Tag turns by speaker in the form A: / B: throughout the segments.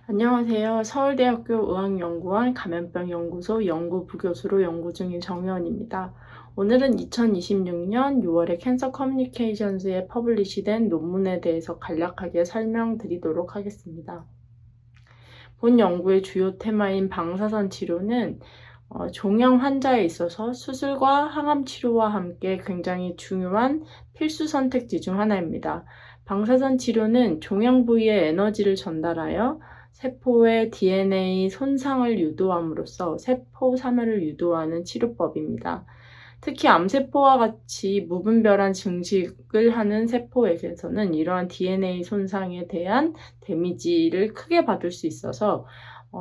A: 안녕하세요. 서울대학교 의학연구원 감염병연구소 연구부교수로 연구 중인 정혜원입니다. 오늘은 2026년 6월에 캔서 커뮤니케이션스에 퍼블리시된 논문에 대해서 간략하게 설명드리도록 하겠습니다. 본 연구의 주요 테마인 방사선 치료는 종양 환자에 있어서 수술과 항암 치료와 함께 굉장히 중요한 필수 선택지 중 하나입니다. 방사선 치료는 종양 부위에 에너지를 전달하여 세포의 DNA 손상을 유도함으로써 세포 사멸을 유도하는 치료법입니다. 특히 암세포와 같이 무분별한 증식을 하는 세포에게서는 이러한 DNA 손상에 대한 데미지를 크게 받을 수 있어서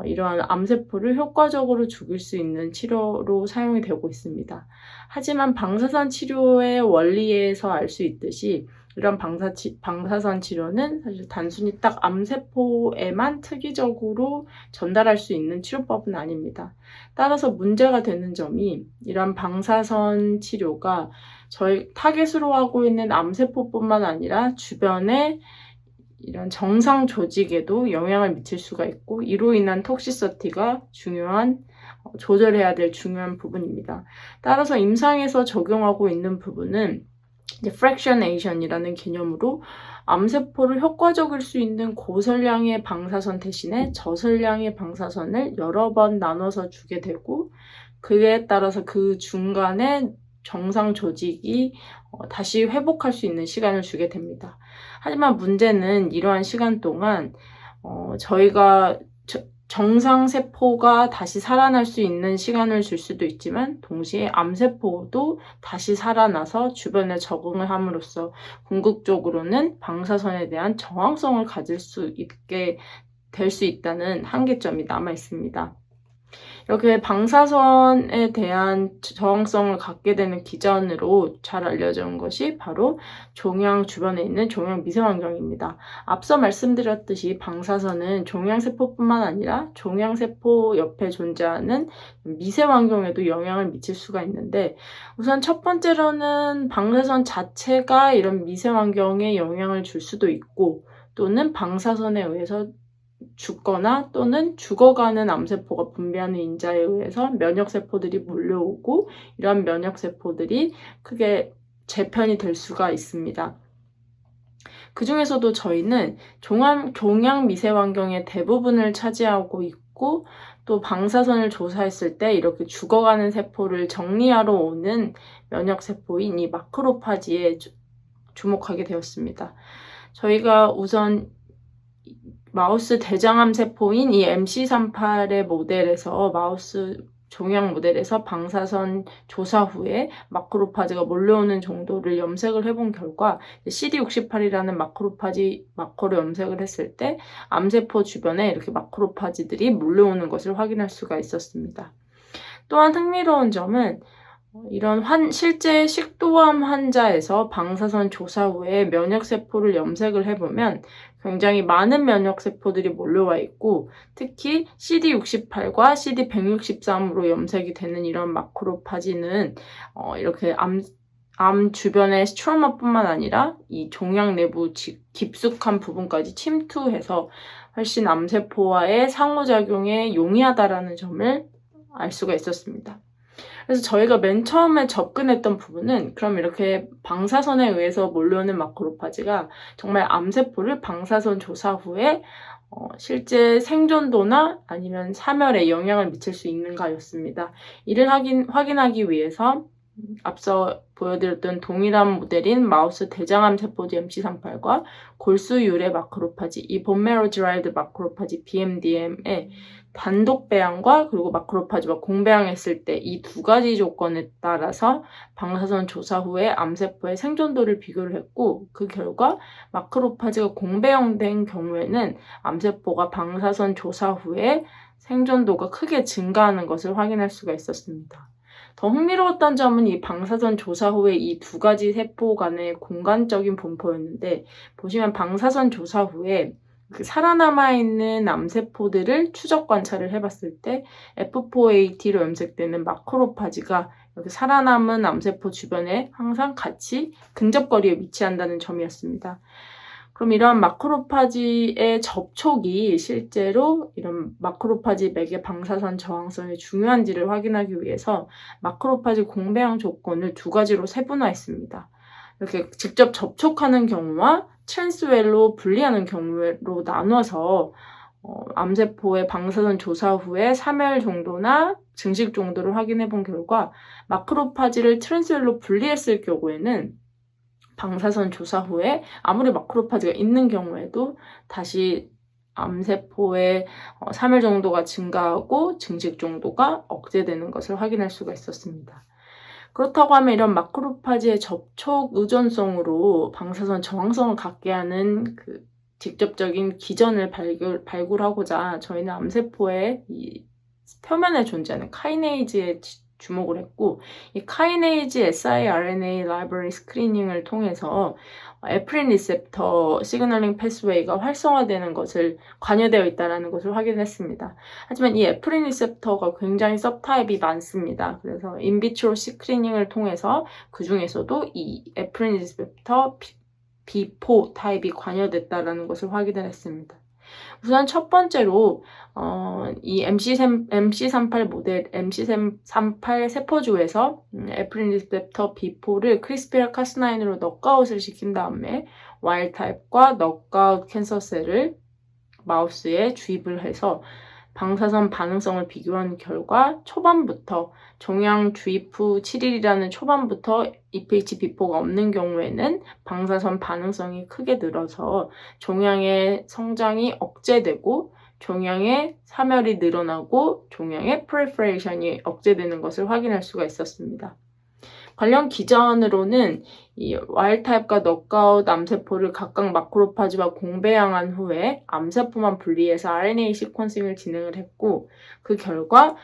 A: 이러한 암세포를 효과적으로 죽일 수 있는 치료로 사용이 되고 있습니다. 하지만 방사선 치료의 원리에서 알 수 있듯이 이런 방사선 치료는 사실 단순히 딱 암세포에만 특이적으로 전달할 수 있는 치료법은 아닙니다. 따라서 문제가 되는 점이 이런 방사선 치료가 저희 타겟으로 하고 있는 암세포뿐만 아니라 주변의 이런 정상 조직에도 영향을 미칠 수가 있고 이로 인한 톡시서티가 조절해야 될 중요한 부분입니다. 따라서 임상에서 적용하고 있는 부분은 fractionation이라는 개념으로 암세포를 효과적일 수 있는 고설량의 방사선 대신에 저설량의 방사선을 여러 번 나눠서 주게 되고 그에 따라서 그 중간에 정상 조직이 다시 회복할 수 있는 시간을 주게 됩니다. 하지만 문제는 이러한 시간 동안 저희가 정상 세포가 다시 살아날 수 있는 시간을 줄 수도 있지만 동시에 암세포도 다시 살아나서 주변에 적응을 함으로써 궁극적으로는 방사선에 대한 저항성을 가질 수 있게 될 수 있다는 한계점이 남아 있습니다. 이렇게 방사선에 대한 저항성을 갖게 되는 기전으로 잘 알려져 있는 것이 바로 종양 주변에 있는 종양 미세환경입니다. 앞서 말씀드렸듯이 방사선은 종양세포뿐만 아니라 종양세포 옆에 존재하는 미세환경에도 영향을 미칠 수가 있는데 우선 첫 번째로는 방사선 자체가 이런 미세환경에 영향을 줄 수도 있고 또는 방사선에 의해서 죽거나 또는 죽어가는 암세포가 분비하는 인자에 의해서 면역세포들이 몰려오고 이러한 면역세포들이 크게 재편이 될 수가 있습니다. 그 중에서도 저희는 종양 미세환경의 대부분을 차지하고 있고 또 방사선을 조사했을 때 이렇게 죽어가는 세포를 정리하러 오는 면역세포인 이 마크로파지에 주목하게 되었습니다. 저희가 우선 마우스 대장암 세포인 이 MC38의 모델에서 마우스 종양 모델에서 방사선 조사 후에 마크로파지가 몰려오는 정도를 염색을 해본 결과 CD68이라는 마크로파지 마커를 염색을 했을 때 암세포 주변에 이렇게 마크로파지들이 몰려오는 것을 확인할 수가 있었습니다. 또한 흥미로운 점은 이런 실제 식도암 환자에서 방사선 조사 후에 면역세포를 염색을 해보면 굉장히 많은 면역세포들이 몰려와 있고 특히 CD68과 CD163으로 염색이 되는 이런 마크로파지는 이렇게 암 주변의 스트로마뿐만 아니라 이 종양 내부 깊숙한 부분까지 침투해서 훨씬 암세포와의 상호작용에 용이하다라는 점을 알 수가 있었습니다. 그래서 저희가 맨 처음에 접근했던 부분은 그럼 이렇게 방사선에 의해서 몰려오는 마크로파지가 정말 암세포를 방사선 조사 후에 실제 생존도나 아니면 사멸에 영향을 미칠 수 있는가였습니다. 이를 확인하기 위해서 앞서 보여드렸던 동일한 모델인 마우스 대장암 세포지 MC38과 골수 유래 마크로파지, 이 본메로 드라이드 마크로파지 BMDM의 단독 배양과 그리고 마크로파지와 공배양했을 때 이 두 가지 조건에 따라서 방사선 조사 후에 암세포의 생존도를 비교를 했고 그 결과 마크로파지가 공배양된 경우에는 암세포가 방사선 조사 후에 생존도가 크게 증가하는 것을 확인할 수가 있었습니다. 더 흥미로웠던 점은 이 방사선 조사 후에 이 두 가지 세포 간의 공간적인 분포였는데 보시면 방사선 조사 후에 그 살아남아있는 암세포들을 추적 관찰을 해봤을 때 F4AT로 염색되는 마크로파지가 여기 살아남은 암세포 주변에 항상 같이 근접거리에 위치한다는 점이었습니다. 그럼 이러한 마크로파지의 접촉이 실제로 이런 마크로파지 맥의 방사선 저항성이 중요한지를 확인하기 위해서 마크로파지 공배양 조건을 두 가지로 세분화했습니다. 이렇게 직접 접촉하는 경우와 트랜스웰로 분리하는 경우로 나눠서 암세포의 방사선 조사 후에 3일 정도나 증식 정도를 확인해 본 결과 마크로파지를 트랜스웰로 분리했을 경우에는 방사선 조사 후에 아무리 마크로파지가 있는 경우에도 다시 암세포의 3일 정도가 증가하고 증식 정도가 억제되는 것을 확인할 수가 있었습니다. 그렇다고 하면 이런 마크로파지의 접촉 의존성으로 방사선 저항성을 갖게 하는 그 직접적인 기전을 발굴하고자 저희는 암세포의 이 표면에 존재하는 카이네이즈에 주목을 했고, 이 카이네이즈 siRNA 라이브러리 스크리닝을 통해서 에프린 리셉터 시그널링 패스웨이가 활성화되는 것을 관여되어 있다는 것을 확인했습니다. 하지만 이 에프린 리셉터가 굉장히 서브타입이 많습니다. 그래서 인비트로 스크리닝을 통해서 그 중에서도 이 에프린 리셉터 B4 타입이 관여됐다는 것을 확인을 했습니다. 우선 첫 번째로 이 MC38 모델 MC38 세포주에서 에프린 리셉터 B4를 크리스피라 카스9으로 넉아웃을 시킨 다음에 와일드 타입과 넉아웃 캔서셀을 마우스에 주입을 해서 방사선 반응성을 비교한 결과 초반부터 종양 주입 후 7일이라는 초반부터 EPH-B4가 없는 경우에는 방사선 반응성이 크게 늘어서 종양의 성장이 억제되고 종양의 사멸이 늘어나고 종양의 프리퍼레이션이 억제되는 것을 확인할 수가 있었습니다. 관련 기전으로는 이 와일드 타입과 넉아웃 암세포를 각각 마크로파지와 공배양한 후에 암세포만 분리해서 RNA 시퀀싱을 진행을 했고, 그 결과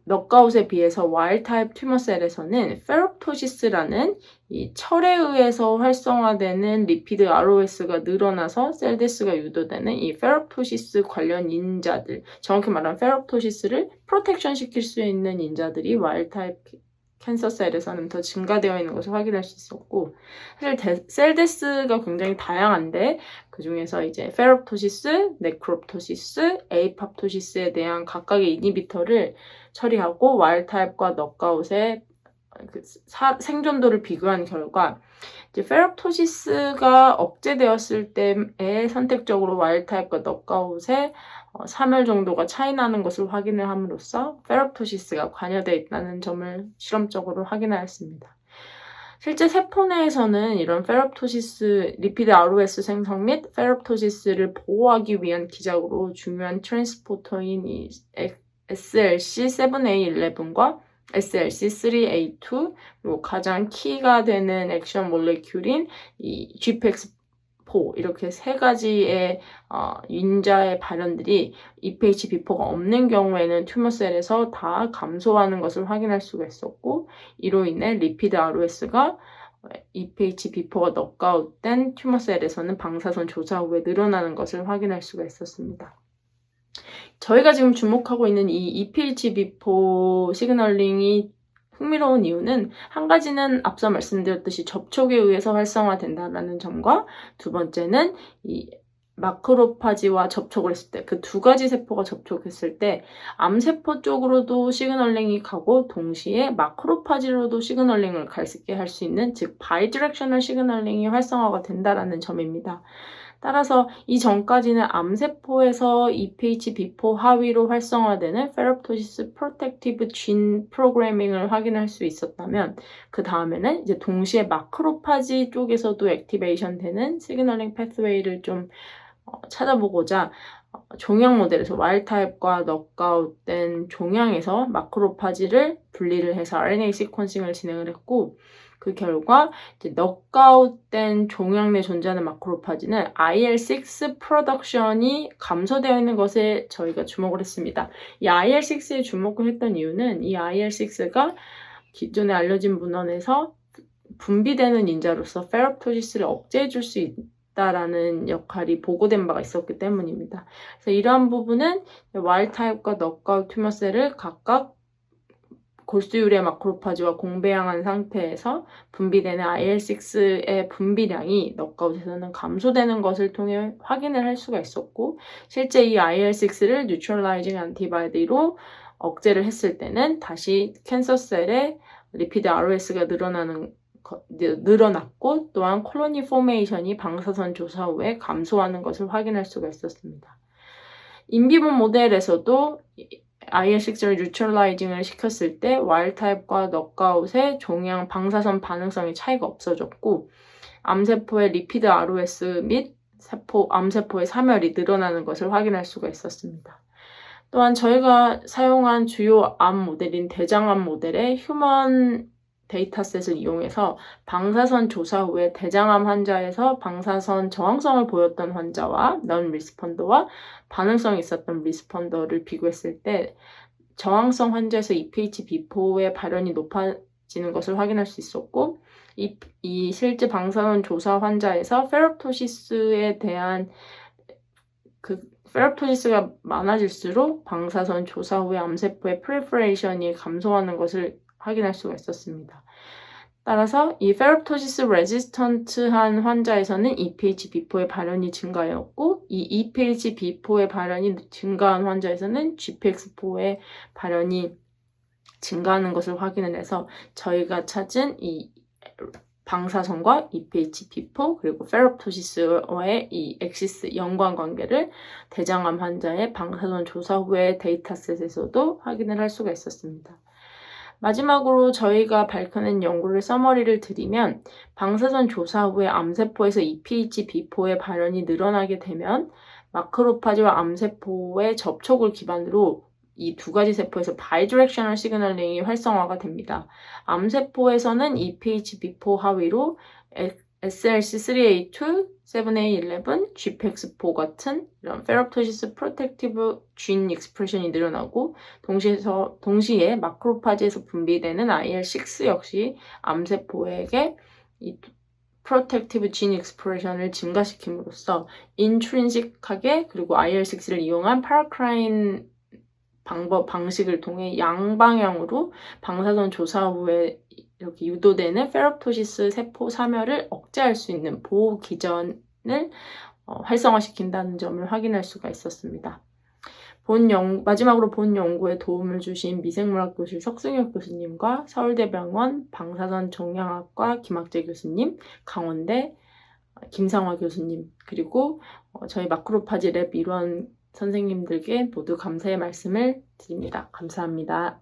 A: 넉아웃에 비해서 와일드 타입 튜머셀에서는 페롭토시스라는 이 철에 의해서 활성화되는 리피드 ROS가 늘어나서 셀데스가 유도되는 이 페롭토시스 관련 인자들, 정확히 말하면 페롭토시스를 프로텍션 시킬 수 있는 인자들이 와일드 타입 캔서셀에서는 더 증가되어 있는 것을 확인할 수 있었고, 사실 셀데스가 굉장히 다양한데 그 중에서 이제 페롭토시스, 네크롭토시스, 에이팝토시스에 대한 각각의 이니비터를 처리하고 와일드 타입과 넉아웃의 생존도를 비교한 결과 이제 페롭토시스가 억제되었을 때에 선택적으로 와일드 타입과 넉아웃의 3일 정도가 차이 나는 것을 확인을 함으로써 페롭토시스가 관여되어 있다는 점을 실험적으로 확인하였습니다. 실제 세포 내에서는 이런 페롭토시스, 리피드 ROS 생성 및 페롭토시스를 보호하기 위한 기작으로 중요한 트랜스포터인 이 SLC7A11과 SLC3A2, 그리고 가장 키가 되는 액션 몰레큘인 이 GPX4 이렇게 세 가지의 인자의 발현들이 EPH-B4가 없는 경우에는 튜머셀에서 다 감소하는 것을 확인할 수가 있었고, 이로 인해 리피드 ROS가 EPH-B4가 넉아웃된 튜머셀에서는 방사선 조사 후에 늘어나는 것을 확인할 수가 있었습니다. 저희가 지금 주목하고 있는 이 EPH-B4 시그널링이 흥미로운 이유는 한 가지는 앞서 말씀드렸듯이 접촉에 의해서 활성화된다는 점과 두 번째는 이 마크로파지와 접촉을 했을 때, 그 두 가지 세포가 접촉했을 때 암세포 쪽으로도 시그널링이 가고 동시에 마크로파지로도 시그널링을 갈 수 있게 할 수 있는, 즉 바이디렉셔널 시그널링이 활성화가 된다는 점입니다. 따라서 이전까지는 암세포에서 EPH-B4 하위로 활성화되는 페롭토시스 프로텍티브 진 프로그래밍을 확인할 수 있었다면, 그 다음에는 이제 동시에 마크로파지 쪽에서도 액티베이션 되는 시그널링 패스웨이를 좀 찾아보고자 종양 모델에서 와일드 타입과 넉아웃된 종양에서 마크로파지를 분리를 해서 RNA 시퀀싱을 진행을 했고, 그 결과 이제 넉아웃된 종양 내에 존재하는 마크로파지는 IL6 프로덕션이 감소되어 있는 것에 저희가 주목을 했습니다. 이 IL6에 주목을 했던 이유는 이 IL6가 기존에 알려진 문헌에서 분비되는 인자로서 페롭토시스를 억제해 줄 수 있다라는 역할이 보고된 바가 있었기 때문입니다. 그래서 이러한 부분은 와일드 타입과 넉아웃 튜머셀을 각각 골수유래 마크로파지와 공배양한 상태에서 분비되는 IL-6의 분비량이 너크아웃에서는 감소되는 것을 통해 확인을 할 수가 있었고, 실제 이 IL-6를 뉴트럴라이징 안티바디로 억제를 했을 때는 다시 캔서셀의 리피드 ROS가 늘어났고, 또한 콜로니 포메이션이 방사선 조사 후에 감소하는 것을 확인할 수가 있었습니다. 인비보 모델에서도 IL-6를 뉴트럴라이징을 시켰을 때 와일드 타입과 너크아웃의 종양 방사선 반응성의 차이가 없어졌고, 암세포의 리피드 ROS 및 암세포의 사멸이 늘어나는 것을 확인할 수가 있었습니다. 또한 저희가 사용한 주요 암 모델인 대장암 모델의 휴먼 데이터셋을 이용해서 방사선 조사 후에 대장암 환자에서 방사선 저항성을 보였던 환자와 넌 리스폰더와 반응성이 있었던 리스폰더를 비교했을 때 저항성 환자에서 EPH 비포의 발현이 높아지는 것을 확인할 수 있었고, 이 실제 방사선 조사 환자에서 페롭토시스에 대한 페롭토시스가 많아질수록 방사선 조사 후에 암세포의 프리퍼레이션이 감소하는 것을 확인할 수가 있었습니다. 따라서 이 페롭토시스 레지스턴트한 환자에서는 EPH 비포의 발현이 증가하였고, 이 EPH 비포의 발현이 증가한 환자에서는 GPX4의 발현이 증가하는 것을 확인을 해서 저희가 찾은 이 방사선과 EPH 비포 그리고 페롭토시스와의 이 엑시스 연관관계를 대장암 환자의 방사선 조사 후의 데이터셋에서도 확인을 할 수가 있었습니다. 마지막으로 저희가 밝혀낸 연구를 서머리를 드리면, 방사선 조사 후에 암세포에서 EPH 비포의 발현이 늘어나게 되면 마크로파지와 암세포의 접촉을 기반으로 이 두 가지 세포에서 바이디렉셔널 시그널링이 활성화가 됩니다. 암세포에서는 EPH 비포 하위로 SLC3A2, 7A11, GPX4 같은 이런 페롭토시스 프로텍티브 진 익스프레션이 늘어나고, 동시에 마크로파지에서 분비되는 IL-6 역시 암세포에게 이 프로텍티브 진 익스프레션을 증가시킴으로써 인트린식하게 그리고 IL-6를 이용한 파라크라인 방식을 통해 양방향으로 방사선 조사 후에 이렇게 유도되는 페롭토시스 세포 사멸을 억제할 수 있는 보호 기전을 활성화시킨다는 점을 확인할 수가 있었습니다. 마지막으로 본 연구에 도움을 주신 미생물학 교실 석승혁 교수님과 서울대병원 방사선 종양학과 김학재 교수님, 강원대 김상화 교수님, 그리고 저희 마크로파지 랩 일원 선생님들께 모두 감사의 말씀을 드립니다. 감사합니다.